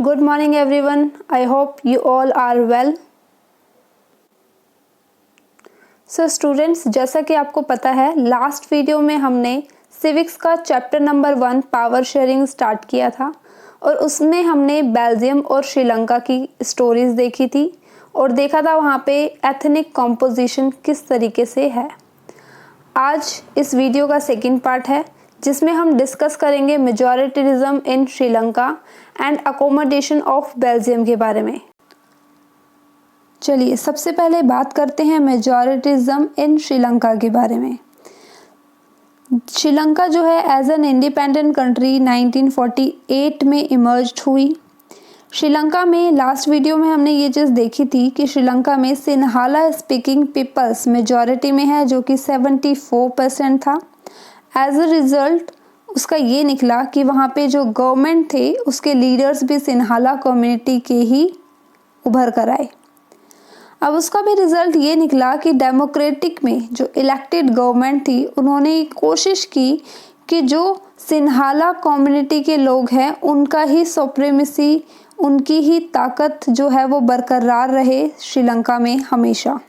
Good morning everyone. I hope you all are well. So students, जैसा कि आपको पता है लास्ट वीडियो में हमने सिविक्स का chapter number 1 power sharing start किया था और उसमें हमने बेल्जियम और श्रीलंका की स्टोरीज देखी थी और देखा था वहाँ पे एथनिक कॉम्पोजिशन किस तरीके से है। आज इस वीडियो का सेकंड पार्ट है जिसमें हम डिस्कस करेंगे मेजॉरिटिज्म इन Sri Lanka and accommodation of Belgium के बारे में। चलिए सबसे पहले बात करते हैं मेजॉरिटिज्म इन श्रीलंका के बारे में। श्रीलंका जो है एज एन इंडिपेंडेंट कंट्री 1948 में इमर्ज्ड हुई। श्रीलंका में लास्ट वीडियो में हमने ये चीज़ देखी थी कि श्रीलंका में सिन्हाला स्पीकिंग पीपल्स मेजॉरिटी में है जो कि 74% था। एज अ रिज़ल्ट उसका ये निकला कि वहाँ पे जो गवर्नमेंट थे उसके लीडर्स भी सिन्हाला कम्युनिटी के ही उभर कर आए। अब उसका भी रिज़ल्ट ये निकला कि डेमोक्रेटिक में जो इलेक्टेड गवर्नमेंट थी उन्होंने कोशिश की कि जो सिन्हाला कम्युनिटी के लोग हैं उनका ही सुप्रीमेसी, उनकी ही ताकत जो है वो बरकरार रहे श्रीलंका में हमेशा।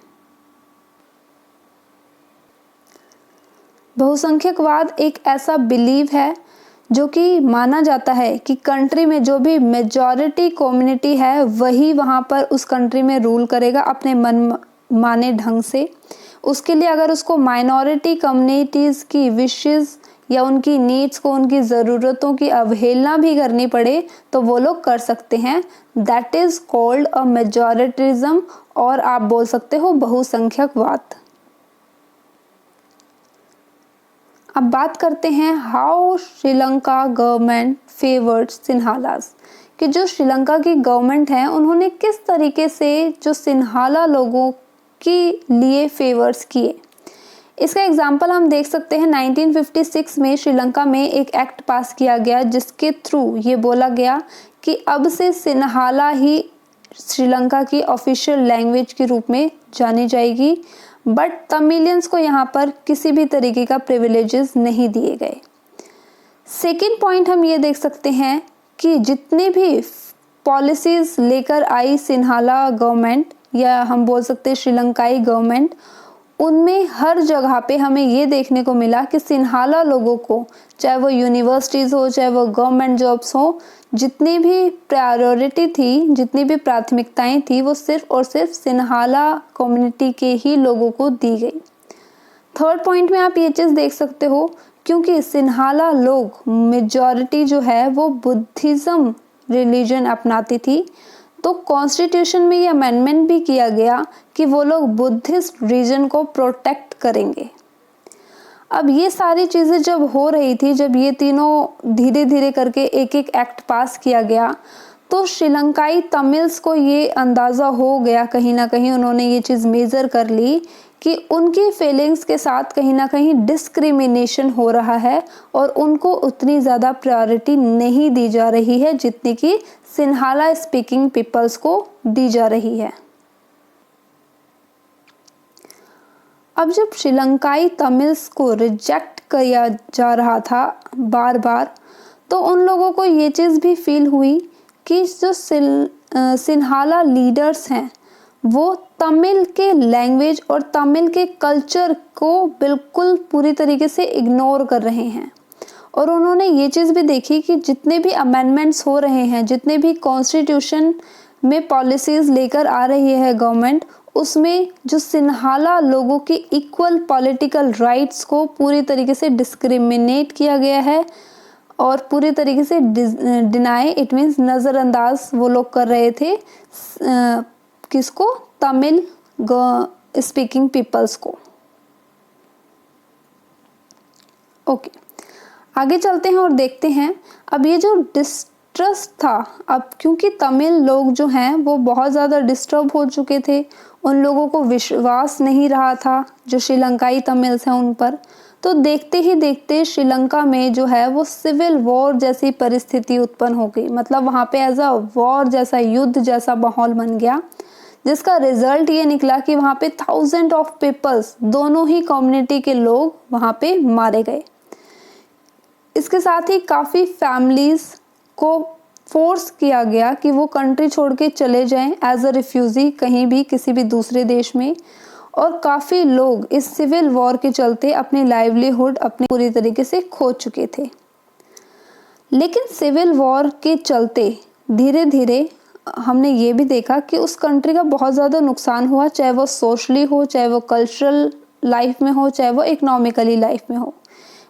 बहुसंख्यकवाद एक ऐसा बिलीव है जो कि माना जाता है कि कंट्री में जो भी मेजॉरिटी कम्युनिटी है वही वहाँ पर उस कंट्री में रूल करेगा अपने मन माने ढंग से। उसके लिए अगर उसको माइनॉरिटी कम्युनिटीज़ की विशेस या उनकी नीड्स को, उनकी ज़रूरतों की अवहेलना भी करनी पड़े तो वो लोग कर सकते हैं। दैट इज़ कॉल्ड अ मेजॉरिटिज्म और आप बोल सकते हो बहुसंख्यकवाद। अब बात करते हैं how Sri Lanka government favoured Sinhalese, कि जो श्रीलंका की गवर्नमेंट है उन्होंने किस तरीके से जो सिन्हाला लोगों के लिए फेवर्स किए। इसका एग्जांपल हम देख सकते हैं 1956 में श्रीलंका में एक एक्ट पास किया गया जिसके थ्रू ये बोला गया कि अब से सिन्हाला ही श्रीलंका की ऑफिशियल लैंग्वेज के रूप में जानी जाएगी, बट तमिलियंस को यहाँ पर किसी भी तरीके का प्रिविलेजेस नहीं दिए गए। सेकेंड पॉइंट हम ये देख सकते हैं कि जितने भी पॉलिसीज़ लेकर आई सिन्हाला गवर्नमेंट या हम बोल सकते हैं श्रीलंकाई गवर्नमेंट, उनमें हर जगह पे हमें ये देखने को मिला कि सिन्हाला लोगों को, चाहे वो यूनिवर्सिटीज़ हो चाहे वो गवर्नमेंट जॉब्स हो, जितनी भी प्रायोरिटी थी, जितनी भी प्राथमिकताएं थी वो सिर्फ और सिर्फ सिन्हाला कम्युनिटी के ही लोगों को दी गई। थर्ड पॉइंट में आप ये चीज़ देख सकते हो क्योंकि सिन्हाला लोग मेजॉरिटी जो है वो बुद्धिज़्म रिलीजन अपनाती थी, तो कॉन्स्टिट्यूशन में ये अमेंडमेंट भी किया गया कि वो लोग बुद्धिस्ट रीजन को प्रोटेक्ट करेंगे। अब ये सारी चीज़ें जब हो रही थी, जब ये तीनों धीरे धीरे करके एक एक एक्ट पास किया गया तो श्रीलंकाई तमिल्स को ये अंदाज़ा हो गया, कहीं ना कहीं उन्होंने ये चीज़ मेज़र कर ली कि उनकी फीलिंग्स के साथ कहीं ना कहीं डिस्क्रिमिनेशन हो रहा है और उनको उतनी ज़्यादा प्रायोरिटी नहीं दी जा रही है जितनी कि सिन्हाला स्पीकिंग पीपल्स को दी जा रही है। अब जब श्रीलंकाई तमिल्स को रिजेक्ट किया जा रहा था बार बार, तो उन लोगों को ये चीज़ भी फील हुई कि जो सिन्हाला लीडर्स हैं वो तमिल के लैंग्वेज और तमिल के कल्चर को बिल्कुल पूरी तरीके से इग्नोर कर रहे हैं। और उन्होंने ये चीज़ भी देखी कि जितने भी अमेंडमेंट्स हो रहे हैं, जितने भी कॉन्स्टिट्यूशन में पॉलिसीज़ लेकर आ रही है गवर्नमेंट, उसमें जो सिन्हाला लोगों के इक्वल पॉलिटिकल राइट्स को पूरी तरीके से डिस्क्रिमिनेट किया गया है और पूरी तरीके से डिनाई, इट मीन्स नज़रअंदाज वो लोग कर रहे थे किसको, तमिल स्पीकिंग पीपल्स को। ओके, आगे चलते हैं और देखते हैं। अब ये जो डिस्ट्रस्ट था, अब क्योंकि तमिल लोग जो हैं वो बहुत ज़्यादा डिस्टर्ब हो चुके थे, उन लोगों को विश्वास नहीं रहा था जो श्रीलंकाई तमिल्स हैं उन पर, तो देखते ही देखते श्रीलंका में जो है वो सिविल वॉर जैसी परिस्थिति उत्पन्न हो गई। मतलब वहाँ पे एज अ वॉर जैसा, युद्ध जैसा माहौल बन गया, जिसका रिजल्ट ये निकला कि वहाँ पे थाउजेंड ऑफ पीपल्स, दोनों ही कम्युनिटी के लोग वहाँ पे मारे गए। इसके साथ ही काफ़ी फैमिलीज़ को फोर्स किया गया कि वो कंट्री छोड़ के चले जाएं एज अ रिफ्यूजी कहीं भी किसी भी दूसरे देश में। और काफ़ी लोग इस सिविल वॉर के चलते अपनी लाइवलीहुड अपने पूरी तरीके से खो चुके थे। लेकिन सिविल वॉर के चलते धीरे धीरे हमने ये भी देखा कि उस कंट्री का बहुत ज़्यादा नुकसान हुआ, चाहे वो सोशली हो, चाहे वो कल्चरल लाइफ में हो, चाहे वो इकोनॉमिकली लाइफ में हो।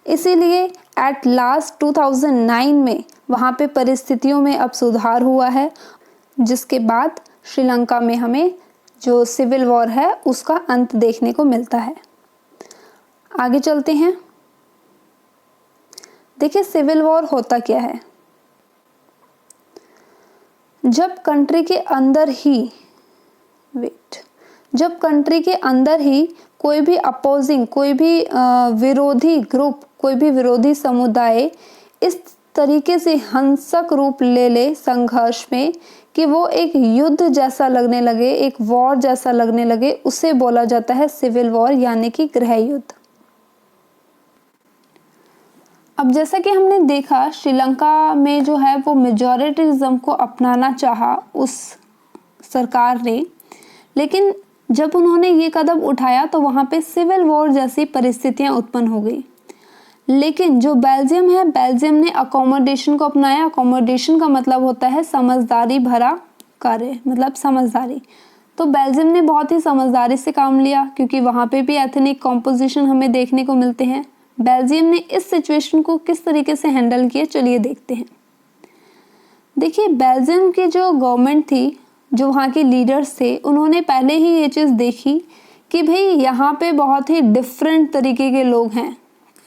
इसीलिए एट लास्ट 2009 में वहाँ पे परिस्थितियों में अब सुधार हुआ है, जिसके बाद श्रीलंका में हमें जो सिविल वॉर है उसका अंत देखने को मिलता है। आगे चलते हैं। देखिए सिविल वॉर होता क्या है। जब कंट्री के अंदर ही कोई भी अपोजिंग, कोई भी विरोधी ग्रुप, कोई भी विरोधी समुदाय इस तरीके से हिंसक रूप ले ले संघर्ष में कि वो एक युद्ध जैसा लगने लगे, एक वॉर जैसा लगने लगे, उसे बोला जाता है सिविल वॉर यानी कि गृह युद्ध। अब जैसा कि हमने देखा श्रीलंका में जो है वो मेजॉरिटिज्म को अपनाना चाहा उस सरकार ने, लेकिन जब उन्होंने ये कदम उठाया तो वहाँ पे सिविल वॉर जैसी परिस्थितियाँ उत्पन्न हो गई। लेकिन जो बेल्जियम है, बेल्जियम ने अकोमोडेशन को अपनाया। अकोमोडेशन का मतलब होता है समझदारी भरा कार्य, मतलब समझदारी। तो बेल्जियम ने बहुत ही समझदारी से काम लिया, क्योंकि वहाँ पे भी एथनिक कॉम्पोजिशन हमें देखने को मिलते हैं। बेल्जियम ने इस सिचुएशन को किस तरीके से हैंडल किया, चलिए देखते हैं। देखिए बेल्जियम की जो गवर्नमेंट थी, जो वहाँ के लीडर्स थे, उन्होंने पहले ही ये चीज़ देखी कि भाई यहाँ पे बहुत ही डिफरेंट तरीके के लोग हैं,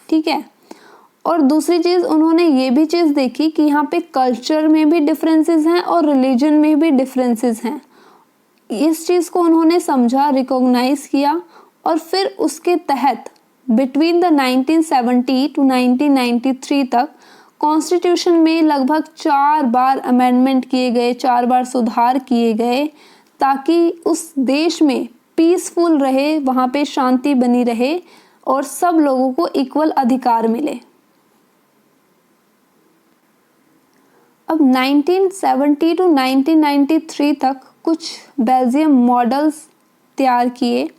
ठीक है। और दूसरी चीज़ उन्होंने ये भी चीज़ देखी कि यहाँ पे कल्चर में भी डिफरेंसेस हैं और रिलीजन में भी डिफरेंसेस हैं। इस चीज़ को उन्होंने समझा, रिकॉग्नाइज किया, और फिर उसके तहत बिटवीन द 1970 टू 1993 तक कॉन्स्टिट्यूशन में लगभग 4 बार अमेंडमेंट किए गए, 4 बार सुधार किए गए, ताकि उस देश में पीसफुल रहे, वहाँ पे शांति बनी रहे और सब लोगों को इक्वल अधिकार मिले। अब 1970 टू 1993 तक कुछ बेल्जियम मॉडल्स तैयार किए,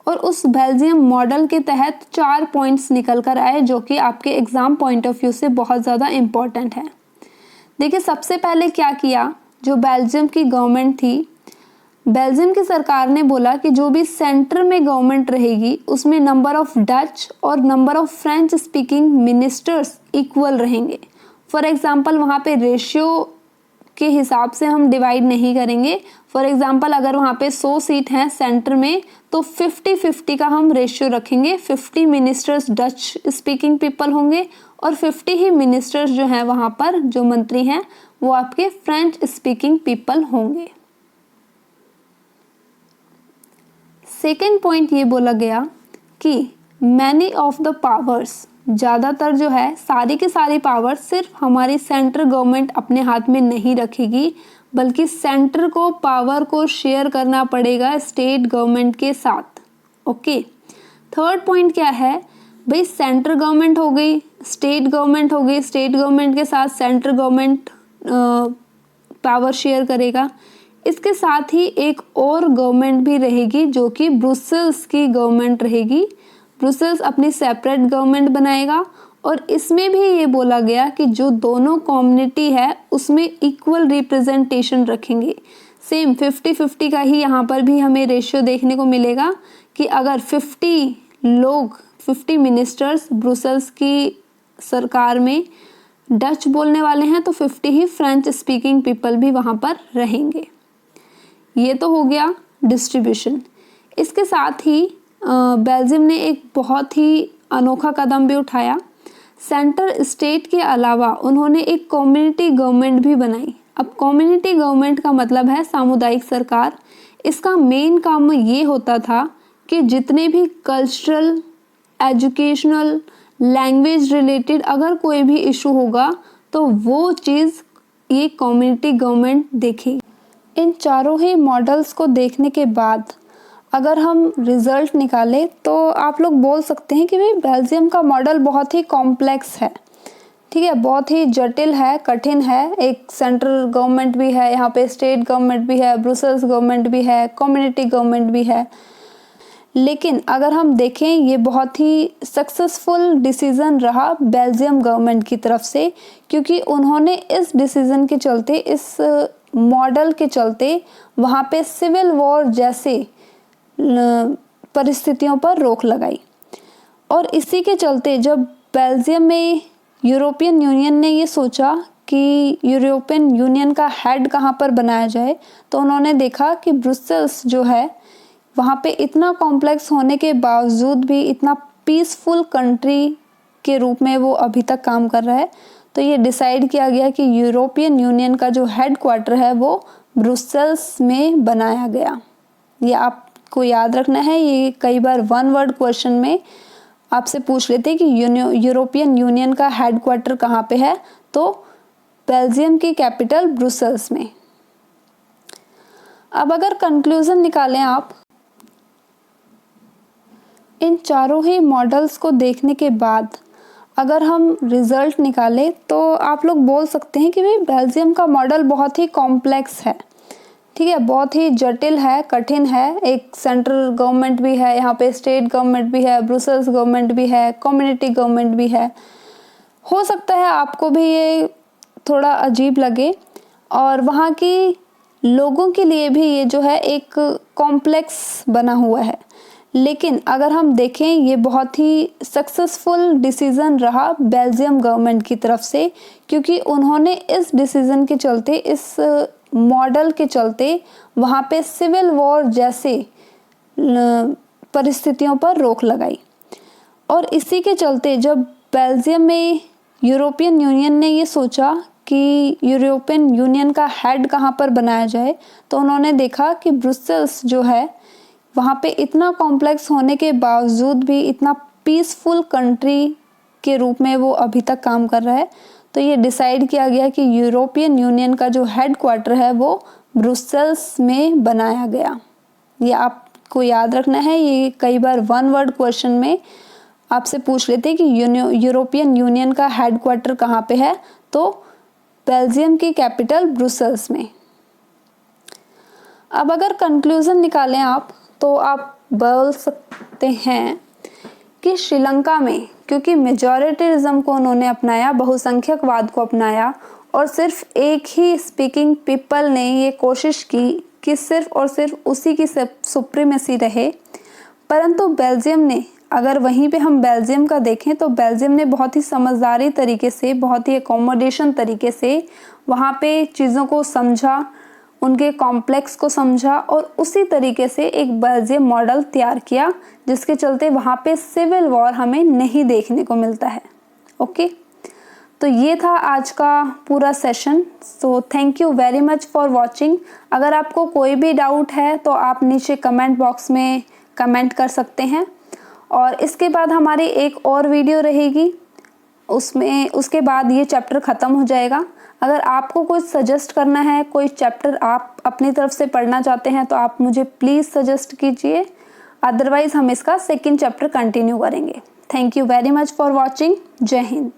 और उस बेल्जियम मॉडल के तहत 4 पॉइंट्स निकल कर आए, जो कि आपके एग्ज़ाम पॉइंट ऑफ व्यू से बहुत ज़्यादा इम्पॉर्टेंट है। देखिए सबसे पहले क्या किया, जो बेल्जियम की गवर्नमेंट थी, बेल्जियम की सरकार ने बोला कि जो भी सेंटर में गवर्नमेंट रहेगी उसमें नंबर ऑफ डच और number of French speaking ministers equal रहेंगे। फॉर एग्जांपल वहाँ पे रेशियो के हिसाब से हम डिवाइड नहीं करेंगे। फॉर एग्जांपल अगर वहाँ पे 100 सीट हैं सेंटर में, तो 50-50 का हम रेशियो रखेंगे। 50 मिनिस्टर्स डच स्पीकिंग पीपल होंगे और 50 ही मिनिस्टर्स जो हैं वहाँ पर जो मंत्री हैं वो आपके फ्रेंच स्पीकिंग पीपल होंगे। सेकेंड पॉइंट ये बोला गया कि मैनी ऑफ द पावर्स, ज़्यादातर जो है सारी की सारी पावर सिर्फ हमारी सेंट्रल गवर्नमेंट अपने हाथ में नहीं रखेगी, बल्कि सेंटर को पावर को शेयर करना पड़ेगा स्टेट गवर्नमेंट के साथ। ओके, थर्ड पॉइंट क्या है भाई, सेंट्रल गवर्नमेंट हो गई, स्टेट गवर्नमेंट हो गई, स्टेट गवर्नमेंट के साथ सेंट्रल गवर्नमेंट पावर शेयर करेगा। इसके साथ ही एक और गवर्नमेंट भी रहेगी जो कि ब्रुसेल्स की गवर्नमेंट रहेगी। ब्रुसेल्स अपनी सेपरेट गवर्नमेंट बनाएगा, और इसमें भी ये बोला गया कि जो दोनों कम्युनिटी है उसमें इक्वल रिप्रेजेंटेशन रखेंगे। सेम 50-50 का ही यहाँ पर भी हमें रेशियो देखने को मिलेगा कि अगर 50 लोग, 50 मिनिस्टर्स ब्रुसेल्स की सरकार में डच बोलने वाले हैं, तो 50 ही फ्रेंच स्पीकिंग पीपल भी वहाँ पर रहेंगे। ये तो हो गया डिस्ट्रीब्यूशन। इसके साथ ही बेल्जियम ने एक बहुत ही अनोखा कदम भी उठाया। सेंटर स्टेट के अलावा उन्होंने एक कम्युनिटी गवर्नमेंट भी बनाई। अब कम्युनिटी गवर्नमेंट का मतलब है सामुदायिक सरकार। इसका मेन काम ये होता था कि जितने भी कल्चरल, एजुकेशनल, लैंग्वेज रिलेटेड अगर कोई भी इशू होगा तो वो चीज़ ये कम्युनिटी गवर्नमेंट देखेगी। इन चारों ही मॉडल्स को देखने के बाद अगर हम रिज़ल्ट निकालें तो आप लोग बोल सकते हैं कि भाई बेल्जियम का मॉडल बहुत ही कॉम्प्लेक्स है, ठीक है, बहुत ही जटिल है, कठिन है। एक सेंट्रल गवर्नमेंट भी है, यहाँ पे स्टेट गवर्नमेंट भी है, ब्रुसेल्स गवर्नमेंट भी है, कम्युनिटी गवर्नमेंट भी है। लेकिन अगर हम देखें, ये बहुत ही सक्सेसफुल डिसीज़न रहा बेल्जियम गवर्नमेंट की तरफ से, क्योंकि उन्होंने इस डिसीज़न के चलते, इस मॉडल के चलते वहाँ पे सिविल वॉर जैसे परिस्थितियों पर रोक लगाई। और इसी के चलते जब बेल्जियम में यूरोपियन यूनियन ने ये सोचा कि यूरोपियन यूनियन का हेड कहाँ पर बनाया जाए, तो उन्होंने देखा कि ब्रुसेल्स जो है वहाँ पे इतना कॉम्प्लेक्स होने के बावजूद भी इतना पीसफुल कंट्री के रूप में वो अभी तक काम कर रहा है। तो ये डिसाइड किया गया कि यूरोपियन यूनियन का जो हेड क्वार्टर है वो ब्रुसेल्स में बनाया गया। ये आपको याद रखना है, ये कई बार वन वर्ड क्वेश्चन में आपसे पूछ लेते हैं कि यूरोपियन यूनियन का हेड क्वार्टर कहाँ पे है, तो बेल्जियम की कैपिटल ब्रुसेल्स में। अब अगर कंक्लूजन निकालें आप इन चारों ही मॉडल्स को देखने के बाद, अगर हम रिजल्ट निकालें तो आप लोग बोल सकते हैं कि भाई बेल्जियम का मॉडल बहुत ही कॉम्प्लेक्स है, ठीक है, बहुत ही जटिल है, कठिन है। एक सेंट्रल गवर्नमेंट भी है, यहाँ पे स्टेट गवर्नमेंट भी है, ब्रुसेल्स गवर्नमेंट भी है, कम्युनिटी गवर्नमेंट भी है। हो सकता है आपको भी ये थोड़ा अजीब लगे और वहाँ की लोगों के लिए भी ये जो है एक कॉम्प्लेक्स बना हुआ है। लेकिन अगर हम देखें, ये बहुत ही सक्सेसफुल डिसीज़न रहा बेल्जियम गवर्नमेंट की तरफ से, क्योंकि उन्होंने इस डिसीज़न के चलते, इस मॉडल के चलते वहाँ पे सिविल वॉर जैसे परिस्थितियों पर रोक लगाई। और इसी के चलते जब बेल्जियम में यूरोपियन यूनियन ने ये सोचा कि यूरोपियन यूनियन का हेड कहाँ पर बनाया जाए, तो उन्होंने देखा कि ब्रुसेल्स जो है वहाँ पे इतना कॉम्प्लेक्स होने के बावजूद भी इतना पीसफुल कंट्री के रूप में वो अभी तक काम कर रहा है। तो ये डिसाइड किया गया कि यूरोपियन यूनियन का जो हेड क्वार्टर है वो ब्रुसेल्स में बनाया गया। ये आपको याद रखना है, ये कई बार वन वर्ड क्वेश्चन में आपसे पूछ लेते हैं कि यूरोपियन यूनियन का हेड क्वार्टर कहाँ पे है, तो बेल्जियम की कैपिटल ब्रुसेल्स में। अब अगर कंक्लूजन निकालें आप, तो आप बोल सकते हैं कि श्रीलंका में, क्योंकि मेजॉरिटिज्म को उन्होंने अपनाया, बहुसंख्यकवाद को अपनाया, और सिर्फ एक ही स्पीकिंग पीपल ने ये कोशिश की कि सिर्फ और सिर्फ उसी की सुप्रीमेसी रहे। परंतु बेल्जियम ने, अगर वहीं पे हम बेल्जियम का देखें तो बेल्जियम ने बहुत ही समझदारी तरीके से, बहुत ही एकोमोडेशन तरीके से वहाँ पे चीज़ों को समझा, उनके कॉम्प्लेक्स को समझा और उसी तरीके से एक बेल्जियम मॉडल तैयार किया, जिसके चलते वहाँ पे सिविल वॉर हमें नहीं देखने को मिलता है। ओके, तो ये था आज का पूरा session. So thank you very much for watching. अगर आपको कोई भी डाउट है तो आप नीचे कमेंट बॉक्स में कमेंट कर सकते हैं, और इसके बाद हमारी एक और वीडियो रहेगी, उसके बाद ये चैप्टर ख़त्म हो जाएगा। अगर आपको कुछ सजेस्ट करना है, कोई चैप्टर आप अपनी तरफ से पढ़ना चाहते हैं, तो आप मुझे प्लीज़ सजेस्ट कीजिए, अदरवाइज़ हम इसका सेकंड चैप्टर कंटिन्यू करेंगे। Thank you very much for watching. जय हिंद।